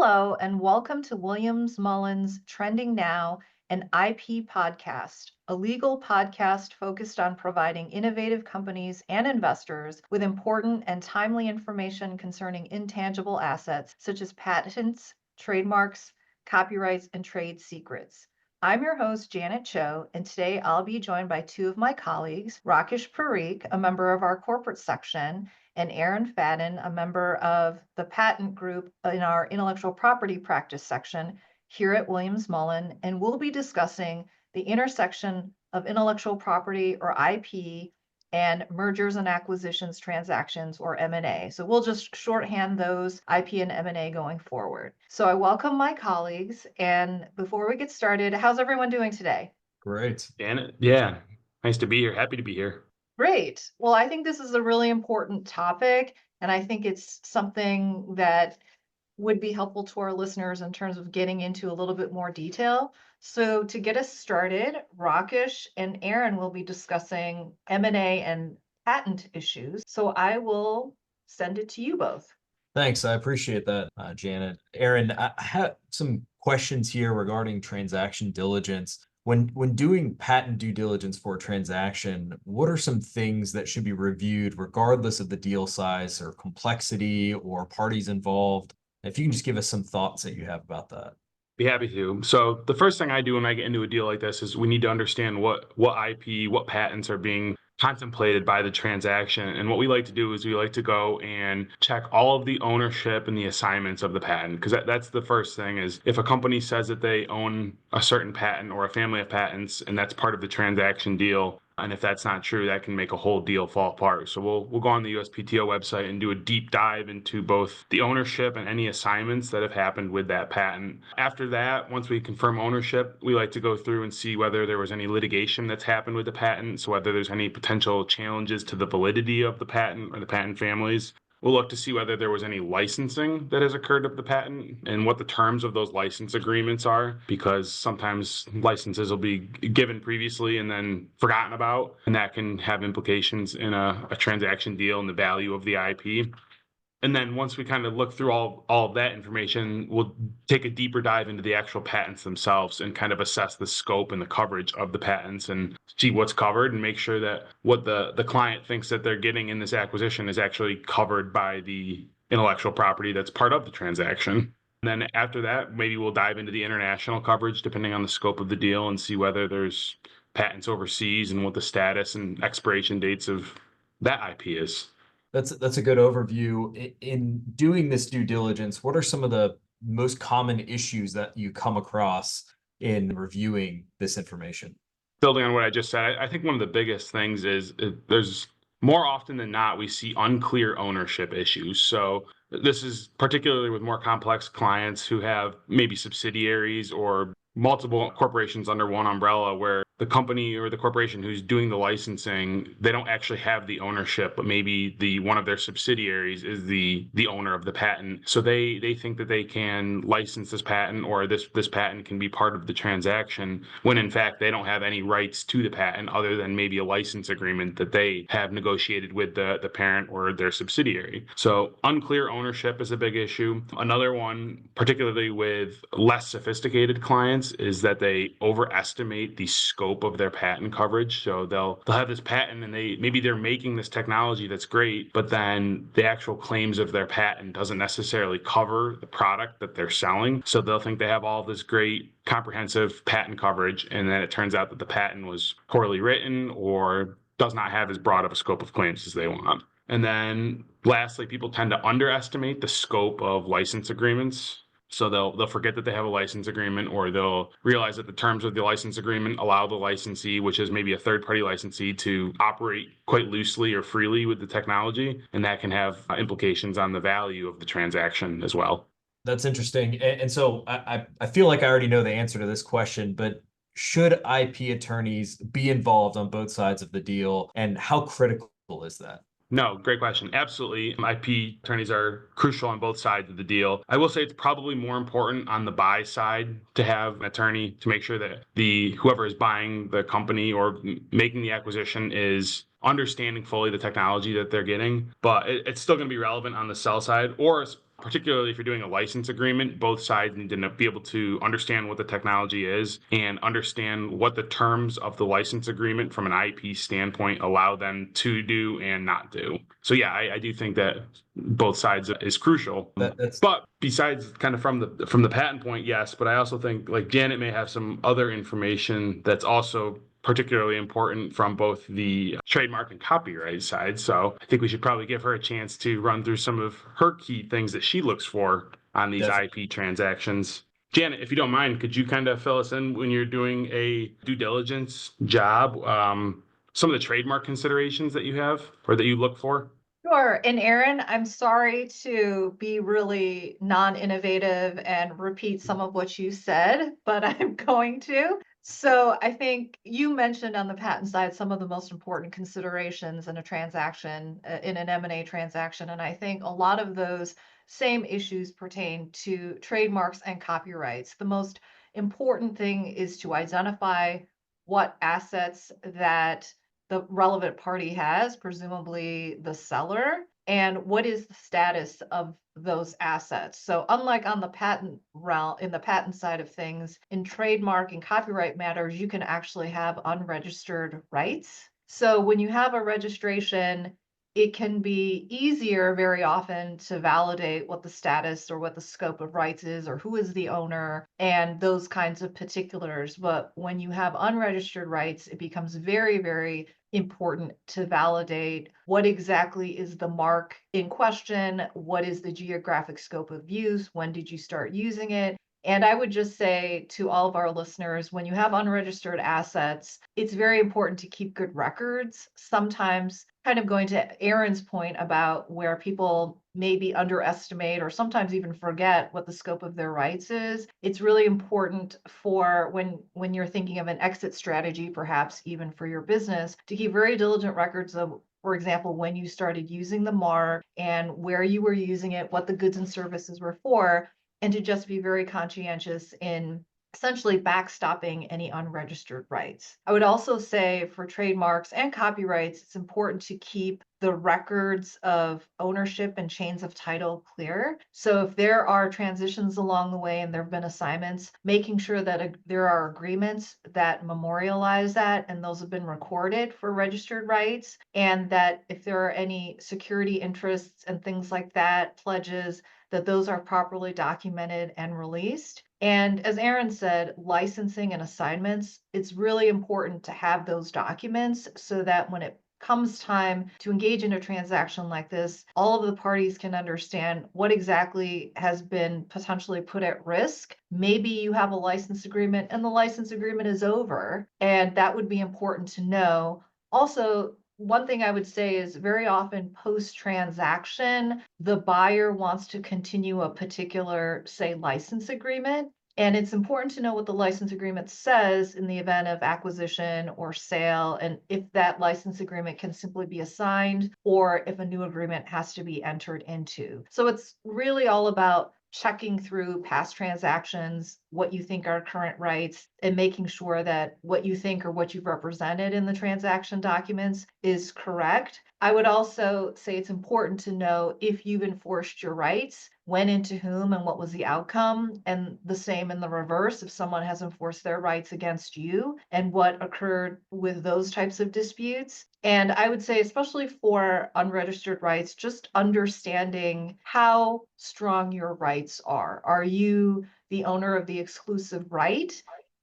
Hello, and welcome to Williams Mullen's Trending Now, an IP podcast, a legal podcast focused on providing innovative companies and investors with important and timely information concerning intangible assets such as patents, trademarks, copyrights, and trade secrets. I'm your host, Janet Cho, and today I'll be joined by two of my colleagues, Rakesh Parikh, a member of our corporate section, and Aaron Fadden, a member of the patent group in our intellectual property practice section here at Williams Mullen, and we'll be discussing the intersection of intellectual property or IP and mergers and acquisitions transactions or M&A. So we'll just shorthand those IP and M&A going forward. So I welcome my colleagues, and before we get started, how's everyone doing today? Great. Janet, yeah, nice to be here. Happy to be here. Great. Well, I think this is a really important topic, and I think it's something that would be helpful to our listeners in terms of getting into a little bit more detail. So to get us started, Rakesh and Aaron will be discussing M&A and patent issues. So I will send it to you both. Thanks. I appreciate that, Janet. Aaron, I have some questions here regarding transaction diligence. When doing patent due diligence for a transaction, what are some things that should be reviewed regardless of the deal size or complexity or parties involved? If you can just give us some thoughts that you have about that. Be happy to. So the first thing I do when I get into a deal like this is we need to understand what IP, what patents are being contemplated by the transaction. And what we like to do is we like to go and check all of the ownership and the assignments of the patent. Because that's the first thing is if a company says that they own a certain patent or a family of patents, and that's part of the transaction deal, and if that's not true, that can make a whole deal fall apart. So we'll go on the USPTO website and do a deep dive into both the ownership and any assignments that have happened with that patent. After that, once we confirm ownership, we like to go through and see whether there was any litigation that's happened with the patent. So whether there's any potential challenges to the validity of the patent or the patent families. We'll look to see whether there was any licensing that has occurred of the patent and what the terms of those license agreements are, because sometimes licenses will be given previously and then forgotten about, and that can have implications in a transaction deal and the value of the IP. And then once we kind of look through all of that information, we'll take a deeper dive into the actual patents themselves and kind of assess the scope and the coverage of the patents and see what's covered and make sure that what the client thinks that they're getting in this acquisition is actually covered by the intellectual property that's part of the transaction. And then after that, maybe we'll dive into the international coverage depending on the scope of the deal and see whether there's patents overseas and what the status and expiration dates of that IP is. That's a good overview. In doing this due diligence, what are some of the most common issues that you come across in reviewing this information? Building on what I just said, I think one of the biggest things is there's more often than not, we see unclear ownership issues. So this is particularly with more complex clients who have maybe subsidiaries or multiple corporations under one umbrella where the company or the corporation who's doing the licensing, they don't actually have the ownership, but maybe the one of their subsidiaries is the owner of the patent. So they think that they can license this patent or this patent can be part of the transaction when in fact they don't have any rights to the patent other than maybe a license agreement that they have negotiated with the parent or their subsidiary. So unclear ownership is a big issue. Another one, particularly with less sophisticated clients, is that they overestimate the scope of their patent coverage. So they'll have this patent and maybe they're making this technology that's great, but then the actual claims of their patent doesn't necessarily cover the product that they're selling. So they'll think they have all this great comprehensive patent coverage, and then it turns out that the patent was poorly written or does not have as broad of a scope of claims as they want. And then lastly, people tend to underestimate the scope of license agreements. So they'll forget that they have a license agreement, or they'll realize that the terms of the license agreement allow the licensee, which is maybe a third-party licensee, to operate quite loosely or freely with the technology, and that can have implications on the value of the transaction as well. That's interesting. And so I feel like I already know the answer to this question, but should IP attorneys be involved on both sides of the deal, and how critical is that? No, great question. Absolutely. IP attorneys are crucial on both sides of the deal. I will say it's probably more important on the buy side to have an attorney to make sure that whoever is buying the company or making the acquisition is understanding fully the technology that they're getting, but it's still going to be relevant on the sell side, or particularly if you're doing a license agreement, both sides need to be able to understand what the technology is and understand what the terms of the license agreement from an IP standpoint allow them to do and not do. So yeah, I do think that both sides is crucial. That's But besides kind of from the patent point, yes, but I also think like Janet may have some other information that's also particularly important from both the trademark and copyright side. So I think we should probably give her a chance to run through some of her key things that she looks for on these definitely. IP transactions. Janet, if you don't mind, could you kind of fill us in when you're doing a due diligence job, some of the trademark considerations that you have or that you look for? Sure. And Aaron, I'm sorry to be really non-innovative and repeat some of what you said, but I'm going to. So I think you mentioned on the patent side some of the most important considerations in a transaction, in an M&A transaction. And I think a lot of those same issues pertain to trademarks and copyrights. The most important thing is to identify what assets that the relevant party has, presumably the seller, and what is the status of those assets. So unlike on the patent realm, in the patent side of things, in trademark and copyright matters, you can actually have unregistered rights. So when you have a registration, it can be easier very often to validate what the status or what the scope of rights is or who is the owner and those kinds of particulars. But when you have unregistered rights, it becomes very, very important to validate what exactly is the mark in question, what is the geographic scope of use, when did you start using it. And I would just say to all of our listeners, when you have unregistered assets, it's very important to keep good records. Sometimes, kind of going to Aaron's point about where people maybe underestimate or sometimes even forget what the scope of their rights is, it's really important for when you're thinking of an exit strategy, perhaps even for your business, to keep very diligent records of, for example, when you started using the mark and where you were using it, what the goods and services were for, and to just be very conscientious in essentially backstopping any unregistered rights. I would also say for trademarks and copyrights, it's important to keep the records of ownership and chains of title clear. So if there are transitions along the way and there have been assignments, making sure that there are agreements that memorialize that and those have been recorded for registered rights, and that if there are any security interests and things like that, pledges, that those are properly documented and released. And as Aaron said, licensing and assignments, it's really important to have those documents so that when it comes time to engage in a transaction like this, all of the parties can understand what exactly has been potentially put at risk. Maybe you have a license agreement and the license agreement is over, and that would be important to know. Also, one thing I would say is very often post-transaction, the buyer wants to continue a particular, say, license agreement. And it's important to know what the license agreement says in the event of acquisition or sale, and if that license agreement can simply be assigned or if a new agreement has to be entered into. So it's really all about checking through past transactions, what you think are current rights, and making sure that what you think or what you've represented in the transaction documents is correct. I would also say it's important to know if you've enforced your rights, when and to whom, and what was the outcome, and the same in the reverse if someone has enforced their rights against you and what occurred with those types of disputes. And I would say, especially for unregistered rights, just understanding how strong your rights are. Are you the owner of the exclusive right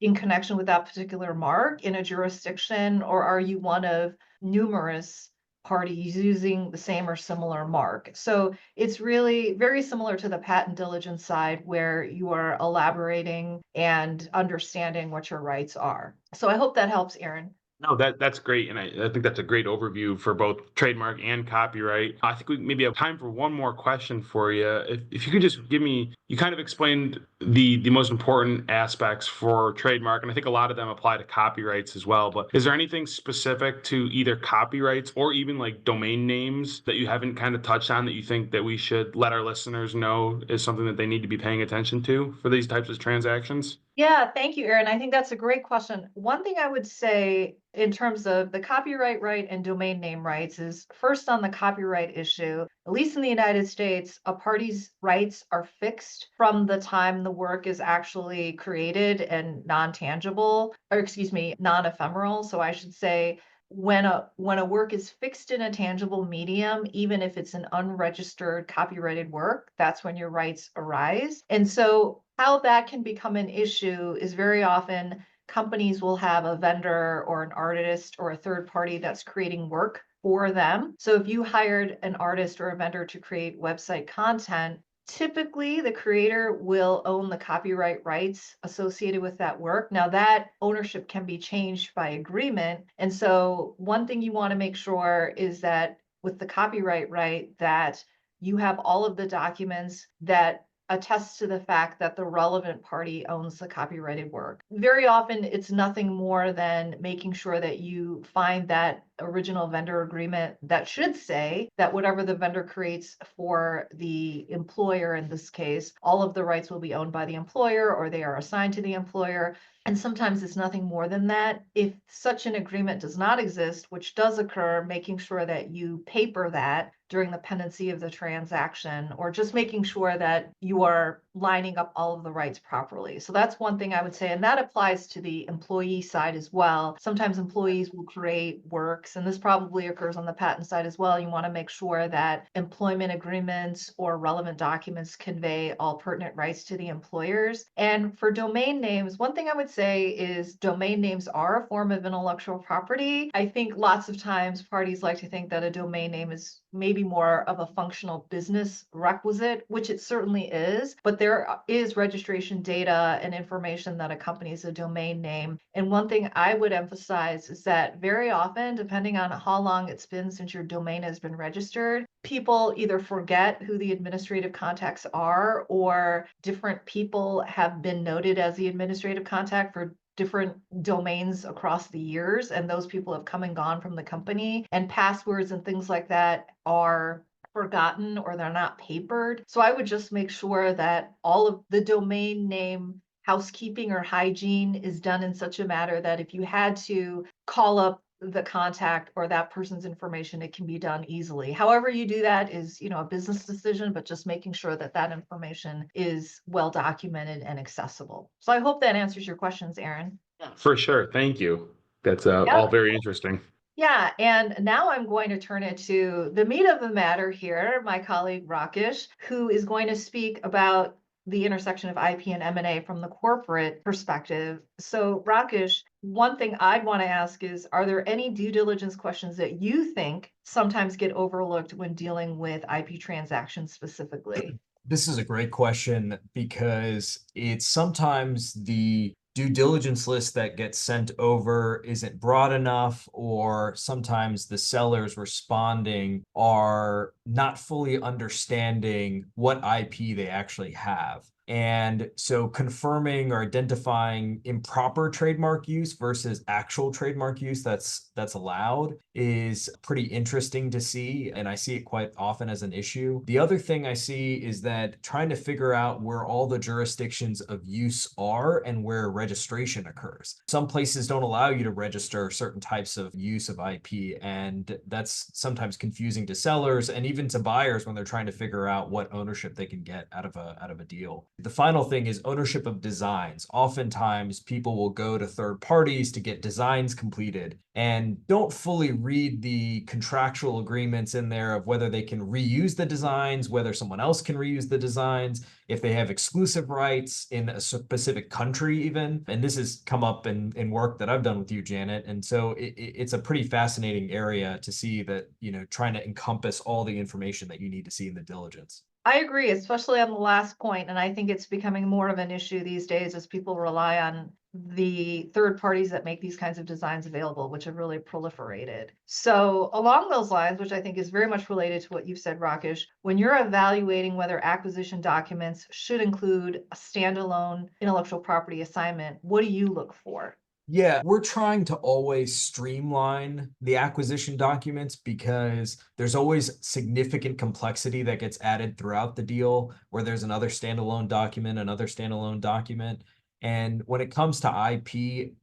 in connection with that particular mark in a jurisdiction, or are you one of numerous parties using the same or similar mark? So it's really very similar to the patent diligence side where you are elaborating and understanding what your rights are. So I hope that helps, Aaron. No, that's great, and I think that's a great overview for both trademark and copyright. I think we maybe have time for one more question for you. If you could just give me, you kind of explained the most important aspects for trademark, and I think a lot of them apply to copyrights as well. But is there anything specific to either copyrights or even like domain names that you haven't kind of touched on that you think that we should let our listeners know is something that they need to be paying attention to for these types of transactions? Yeah, thank you, Erin. I think that's a great question. One thing I would say in terms of the copyright right and domain name rights is first on the copyright issue, at least in the United States, a party's rights are fixed from the time the work is actually created and non-tangible, or excuse me, non-ephemeral. So I should say when a work is fixed in a tangible medium, even if it's an unregistered copyrighted work, that's when your rights arise. And so how that can become an issue is very often companies will have a vendor or an artist or a third party that's creating work for them. So if you hired an artist or a vendor to create website content, typically the creator will own the copyright rights associated with that work. Now that ownership can be changed by agreement. And so one thing you want to make sure is that with the copyright right, that you have all of the documents that attests to the fact that the relevant party owns the copyrighted work. Very often, it's nothing more than making sure that you find that original vendor agreement that should say that whatever the vendor creates for the employer, in this case, all of the rights will be owned by the employer or they are assigned to the employer. And sometimes it's nothing more than that. If such an agreement does not exist, which does occur, making sure that you paper that during the pendency of the transaction, or just making sure that you are lining up all of the rights properly. So that's one thing I would say. And that applies to the employee side as well. Sometimes employees will create works, and this probably occurs on the patent side as well. You want to make sure that employment agreements or relevant documents convey all pertinent rights to the employers. And for domain names, one thing I would say is domain names are a form of intellectual property. I think lots of times parties like to think that a domain name is maybe more of a functional business requisite, which it certainly is, but there is registration data and information that accompanies a domain name. And one thing I would emphasize is that very often, depending on how long it's been since your domain has been registered, people either forget who the administrative contacts are, or different people have been noted as the administrative contact for different domains across the years, and those people have come and gone from the company, and passwords and things like that are forgotten or they're not papered. So I would just make sure that all of the domain name housekeeping or hygiene is done in such a manner that if you had to call up the contact or that person's information, it can be done easily. However you do that is, a business decision, but just making sure that that information is well documented and accessible. So I hope that answers your questions, Aaron. For sure. Thank you. That's all Yeah. very interesting. Yeah, and now I'm going to turn it to the meat of the matter here, my colleague Rakesh, who is going to speak about the intersection of IP and M&A from the corporate perspective. So Rakesh, one thing I'd want to ask is, are there any due diligence questions that you think sometimes get overlooked when dealing with IP transactions specifically? This is a great question because it's sometimes the due diligence list that gets sent over isn't broad enough, or sometimes the sellers responding are not fully understanding what IP they actually have. And so confirming or identifying improper trademark use versus actual trademark use that's allowed is pretty interesting to see, and I see it quite often as an issue. The other thing I see is that trying to figure out where all the jurisdictions of use are and where registration occurs. Some places don't allow you to register certain types of use of IP, and that's sometimes confusing to sellers and even to buyers when they're trying to figure out what ownership they can get out of a deal. The final thing is ownership of designs. Oftentimes people will go to third parties to get designs completed and don't fully read the contractual agreements in there of whether they can reuse the designs, whether someone else can reuse the designs, if they have exclusive rights in a specific country even. And this has come up in work that I've done with you, Janet. And so it's a pretty fascinating area to see that, trying to encompass all the information that you need to see in the diligence. I agree, especially on the last point, and I think it's becoming more of an issue these days as people rely on the third parties that make these kinds of designs available, which have really proliferated. So along those lines, which I think is very much related to what you've said, Rakesh, when you're evaluating whether acquisition documents should include a standalone intellectual property assignment, what do you look for? Yeah, we're trying to always streamline the acquisition documents because there's always significant complexity that gets added throughout the deal where there's another standalone document. And when it comes to IP,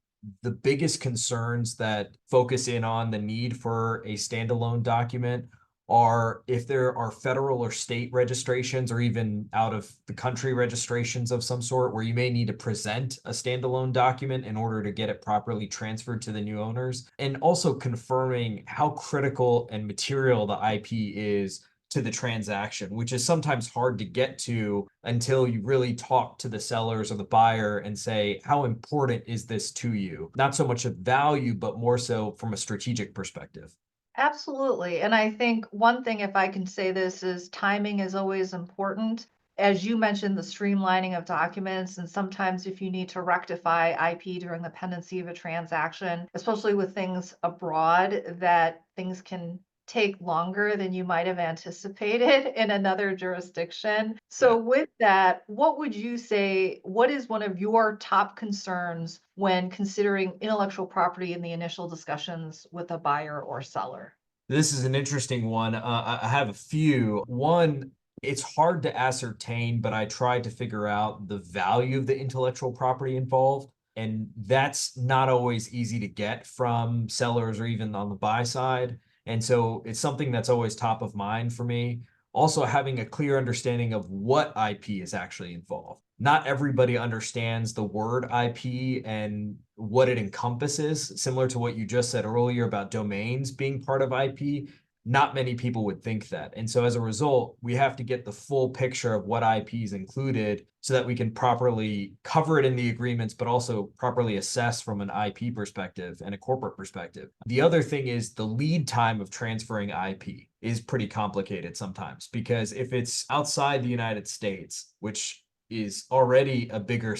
the biggest concerns that focus in on the need for a standalone document are if there are federal or state registrations or even out of the country registrations of some sort where you may need to present a standalone document in order to get it properly transferred to the new owners, and also confirming how critical and material the IP is to the transaction, which is sometimes hard to get to until you really talk to the sellers or the buyer and say, how important is this to you? Not so much of value, but more so from a strategic perspective. Absolutely. And I think one thing, if I can say this, is timing is always important. As you mentioned, the streamlining of documents, and sometimes if you need to rectify IP during the pendency of a transaction, especially with things abroad, that things can take longer than you might have anticipated in another jurisdiction. So, Yeah. with that, what would you say? What is one of your top concerns when considering intellectual property in the initial discussions with a buyer or seller? This is an interesting one. I have a few. One, it's hard to ascertain, but I tried to figure out the value of the intellectual property involved. And that's not always easy to get from sellers or even on the buy side. And so it's something that's always top of mind for me. Also, having a clear understanding of what IP is actually involved. Not everybody understands the word IP and what it encompasses, similar to what you just said earlier about domains being part of IP. Not many people would think that. And so as a result, we have to get the full picture of what IP is included so that we can properly cover it in the agreements, but also properly assess from an IP perspective and a corporate perspective. The other thing is the lead time of transferring IP is pretty complicated sometimes because if it's outside the United States, which is already a bigger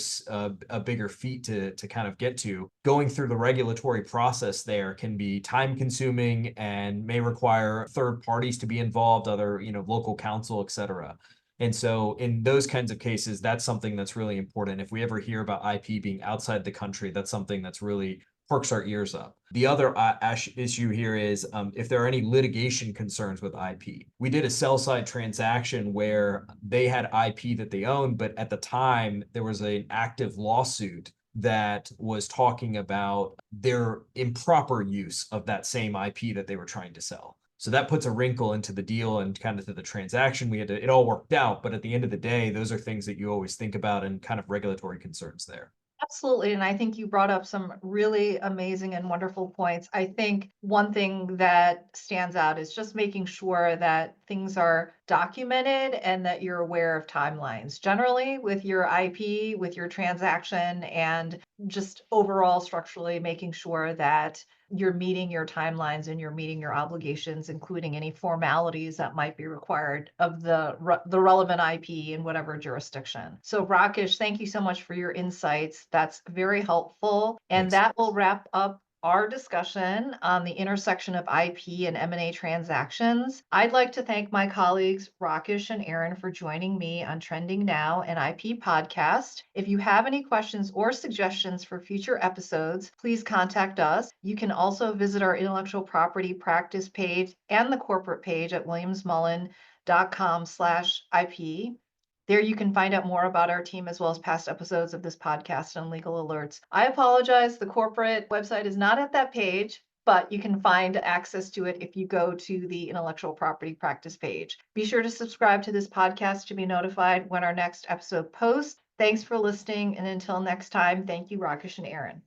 feat to kind of get to. Going through the regulatory process there can be time consuming and may require third parties to be involved, other, local counsel, et cetera. And so in those kinds of cases, that's something that's really important. If we ever hear about IP being outside the country, that's something that's really perks our ears up. The other issue here is if there are any litigation concerns with IP. We did a sell side transaction where they had IP that they owned, but at the time there was an active lawsuit that was talking about their improper use of that same IP that they were trying to sell. So that puts a wrinkle into the deal and kind of to the transaction. It all worked out, but at the end of the day, those are things that you always think about and kind of regulatory concerns there. Absolutely. And I think you brought up some really amazing and wonderful points. I think one thing that stands out is just making sure that things are documented and that you're aware of timelines. Generally, with your IP, with your transaction, and just overall structurally making sure that you're meeting your timelines and you're meeting your obligations, including any formalities that might be required of the relevant IP in whatever jurisdiction. So, Rakesh, thank you so much for your insights. That's very helpful. And Thanks. that will wrap up our discussion on the intersection of IP and M&A transactions. I'd like to thank my colleagues Rakesh and Aaron for joining me on Trending Now, an IP podcast. If you have any questions or suggestions for future episodes, please contact us. You can also visit our intellectual property practice page and the corporate page at williamsmullen.com/IP. There you can find out more about our team as well as past episodes of this podcast and legal alerts. I apologize, the corporate website is not at that page, but you can find access to it if you go to the intellectual property practice page. Be sure to subscribe to this podcast to be notified when our next episode posts. Thanks for listening, and until next time, thank you, Rakesh and Aaron.